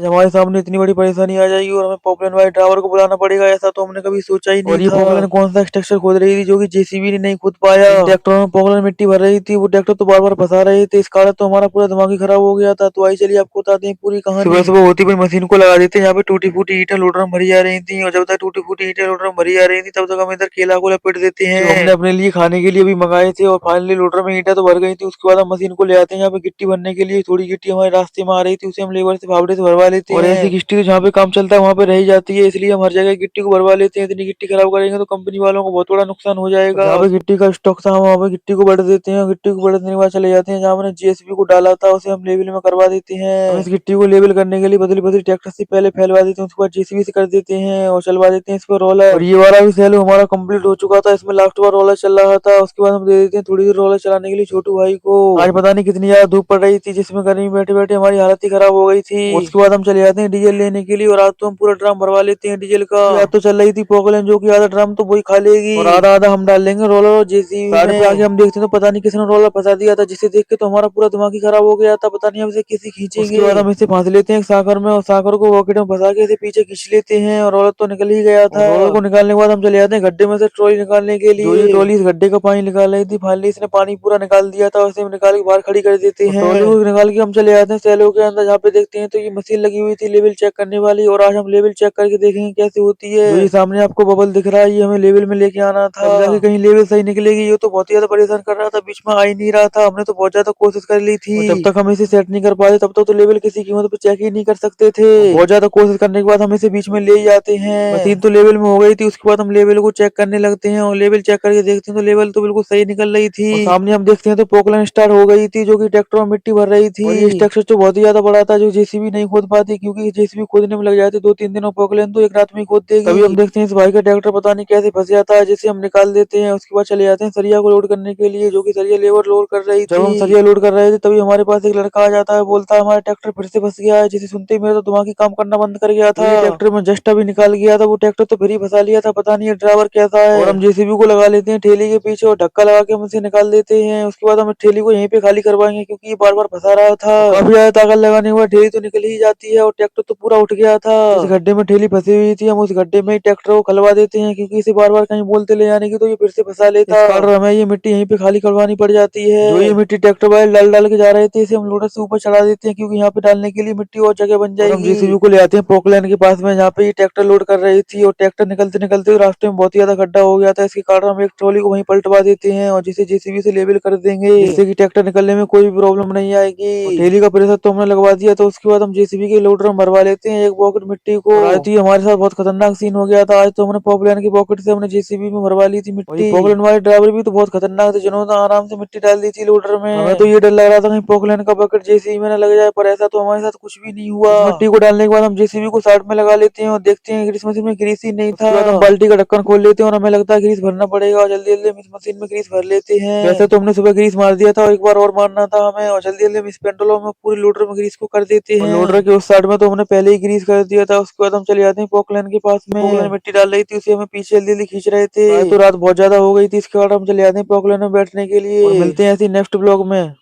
आज हमारे सामने इतनी बड़ी परेशानी आ जाएगी और हमें पॉपलाइन वाले ड्राइवर को बुलाना पड़ेगा, ऐसा तो हमने कभी सोचा ही नहीं और ये पॉपलाइन कौन सा स्ट्रक्चर खोद रही थी जो कि जेसीबी ने नहीं खोद पाया। ट्रैक्टर में पॉपलाइन मिट्टी भर रही थी, वो ट्रैक्टर तो बार बार फंसा रहे थे, इस कारण तो हमारा पूरा दिमाग ही खराब हो गया था। तो आई चलिए आपको बताते हैं पूरी कहानी। सुबह सुबह होती हुई मशीन को लगा देते हैं, यहाँ पे टूटी फूटी ईंटें लोडर में भरी जा रही थी और जब तक टूटी फूटी ईंटें लोडर में भरी जा रही थी तब तक हम इधर केला को लपेट देते हैं जो हमने अपने लिए खाने के लिए भी मंगाए थे। और फाइनली लोडर में ईंटें तो भर गई थी, उसके बाद हम मशीन को ले आते हैं यहाँ पे गिट्टी भरने के लिए। थोड़ी गिट्टी हमारे रास्ते में आ रही थी, उसे हम लेबर से फावड़े से भरवा लेते हैं और ऐसी गिट्टी तो जहाँ पे काम चलता है वहाँ पे रह जाती है, इसलिए हम हर जगह गिट्टी को भरवा लेते हैं। इतनी गिट्टी खराब करेंगे तो कंपनी वालों को बहुत बड़ा नुकसान हो जाएगा। जहाँ पे गिट्टी का स्टॉक था हम वहाँ पे गिट्टी को बढ़ देते हैं, गिट्टी को बढ़ने के बाद चले जाते हैं जहाँ हमने जीएसबी को डाला था उसे हम लेवल में करवा देते हैं। हम इस गिट्टी को लेवल करने के लिए बदली बदली ट्रैक्टर से पहले फैलवा देते हैं, उसके बाद जेसीबी से कर देते हैं और चलवा देते हैं इस पर रोलर। और ये वाला भी सैलो हमारा कंप्लीट हो चुका था, इसमें लास्ट बार रोलर चल रहा था, उसके बाद हम दे देते हैं थोड़ी देर रोलर चलाने के लिए छोटू भाई को। आज पता नहीं कितनी ज्यादा धूप पड़ रही थी जिसमें गर्मी में बैठे बैठे हमारी हालत ही खराब हो गई थी। उसके बाद हम चले जाते हैं डीजल लेने के लिए और आज तो हम पूरा ड्रम भरवा लेते हैं डीजल का। आज तो चल रही थी पोकलेन जो कि आधा ड्रम तो वही खा लेगी और आधा आधा हम डाल लेंगे रोलर और जेसीबी में। आगे हम देखते हैं तो पता नहीं किसने रोलर फंसा दिया था, जिसे देख के तो हमारा पूरा दिमाग ही खराब हो गया था, पता नहीं हम इसे कैसे खींचेंगे। उसके बाद हम इसे फांस लेते हैं साकर में और साकर को पॉकेट में फंसा के इसे पीछे खींच लेते हैं और रोलर तो निकल ही गया था। रोलर को निकालने के बाद हम चले जाते हैं गड्ढे में से ट्रॉली निकालने के लिए। जो ये ट्रॉली इस गड्ढे का पानी निकाल रही थी, फाइनली इसने पानी पूरा निकाल दिया था, उसे हम निकाल के बाहर खड़ी कर देते हैं। ट्रॉली को निकाल के हम चले जाते हैं सैलो के अंदर, जहाँ पे देखते हैं तो ये मशीन लगी हुई थी लेवल चेक करने वाली और आज हम लेवल चेक करके देखेंगे कैसे होती है। जो ये सामने आपको बबल दिख रहा है ये हमें लेवल में लेके आना था, तब जाके कहीं लेवल सही निकलेगी। ये तो बहुत ही ज्यादा परेशान कर रहा था, बीच में आ ही नहीं रहा था, हमने तो बहुत ज्यादा कोशिश कर ली थी। जब तक हम इसे सेट नहीं कर पाए तब तक तो लेवल किसी कीमत पे चेक ही नहीं कर सकते थे। बहुत ज्यादा कोशिश करने के बाद हम इसे बीच में ले ही जाते हैं। मशीन तो लेवल में हो गई थी, उसके बाद हम लेवल को चेक करने लगते हैं और लेवल चेक करके देखते हैं तो लेवल तो बिल्कुल सही निकल रही थी। और सामने हम देखते हैं तो पोकलाइन स्टार्ट हो गई थी जो कि ट्रैक्टर में मिट्टी भर रही थी। और ये स्ट्रक्चर तो बहुत ही ज्यादा बड़ा था जो जेसीबी नहीं खोद पाती, क्योंकि जेसीबी खोदने में लग जाते 2-3 दिन और पोकलाइन तो एक रात में ही खोद देगी। तभी हम देखते हैं इस भाई का ट्रैक्टर पता नहीं कैसे फंस जाता है, जिसे हम निकाल देते हैं। उसके बाद चले जाते हैं सरिया को लोड करने के लिए, जो कि सरिया लेबर लोड कर रही थी। जब हम सरिया लोड कर रहे थे तभी हमारे पास एक लड़का आ जाता है, बोलता है हमारा ट्रैक्टर फिर से फंस गया है, जिसे सुनते ही मेरा तो दिमाग ही काम करना बंद कर गया था। ट्रैक्टर में जस्ट अभी निकाल गया था, वो ट्रैक्टर तो फिर ही फंसा लिया था, पता नहीं ये ड्राइवर कैसा है। और हम जेसीबी को लगा लेते हैं ठेली के पीछे और धक्का लगा के हम इसे निकाल देते हैं। उसके बाद हम ठेली को यहीं पे खाली करवाएंगे क्योंकि ये बार बार फंसा रहा था। काफी ज्यादा ताकत लगाने के बाद ठेली तो निकल ही जाती है और ट्रैक्टर तो पूरा उठ गया था। इस गड्ढे में ठेली फंसी हुई थी, हम उस गड्ढे में ही ट्रैक्टर को खलवा देते हैं क्योंकि इसे बार बार कहीं बोलते ले जाने की तो ये फिर से फंसा लेता। इस कारण हमें ये मिट्टी यहीं पे खाली करवानी पड़ जाती है। जो ये मिट्टी ट्रैक्टर वाले डाल डाल के जा रहे थे, इसे हम लोडर से ऊपर चढ़ा देते हैं क्योंकि यहाँ पे डालने के लिए मिट्टी और जगह बन जाएगी। हम जेसीबी को ले आते हैं पोकलैंड के पास में, जहाँ पे ये ट्रैक्टर लोड कर रही थी और ट्रैक्टर निकलते निकलते रास्ते में बहुत ही ज्यादा गड्ढा हो गया था, इसके कारण हम एक ट्रॉली को वहीं पलटवा देते हैं और जिसे जेसीबी से लेवल कर देंगे, जिससे कि ट्रैक्टर निकलने में कोई भी प्रॉब्लम नहीं आएगी। ठेली का प्रेशर तो हमने लगवा दिया, तो उसके बाद हम जेसीबी के लोडर में भरवा लेते हैं एक पॉकेट मिट्टी को। आज तो ये हमारे साथ बहुत खतरनाक सीन हो गया था। आज तो हमने पॉपलाइन की पॉकेट से हमने जेसीबी में भरवा ली थी मिट्टी। पॉपलाइन वाले ड्राइवर भी तो बहुत खतरनाक थे, जिन्होंने आराम से मिट्टी डाल दी थी लोडर में। हमें तो ये डर लग रहा था कहीं पॉपलाइन का बकेट जेसीबी में न लग जाए, पर ऐसा तो हमारे साथ कुछ भी नहीं हुआ। इस मिट्टी को डालने के बाद हम जेसीबी को साइड में लगा लेते हैं और देखते हैं ग्रीस मशीन में ग्रीस ही नहीं था। उसके बाद हम बाल्टी का ढक्कन खोल लेते हैं और हमें लगता है ग्रीस भरना पड़ेगा और जल्दी जल्दी हम इस मशीन में ग्रीस भर लेते हैं। वैसे तो हमने सुबह ग्रीस मार दिया था और एक बार और मारना था हमें, और जल्दी जल्दी हम इस पेंटोलो में पूरी लोडर में ग्रीस को कर देते हैं। लोडर के उस साइड में तो हमने पहले ही ग्रीस कर दिया था। उसके बाद हम चले जाते हैं पोकलैन के पास में। पोकलैन मिट्टी डाल रही थी, उसे हमें पीछे जल्दी जल्दी खींच रहे थे। तो रात बहुत ज्यादा हो गई थी, इसके बाद हम चले जाते हैं पोकलैन में बैठने के लिए और मिलते हैं ऐसे नेक्स्ट ब्लॉग में।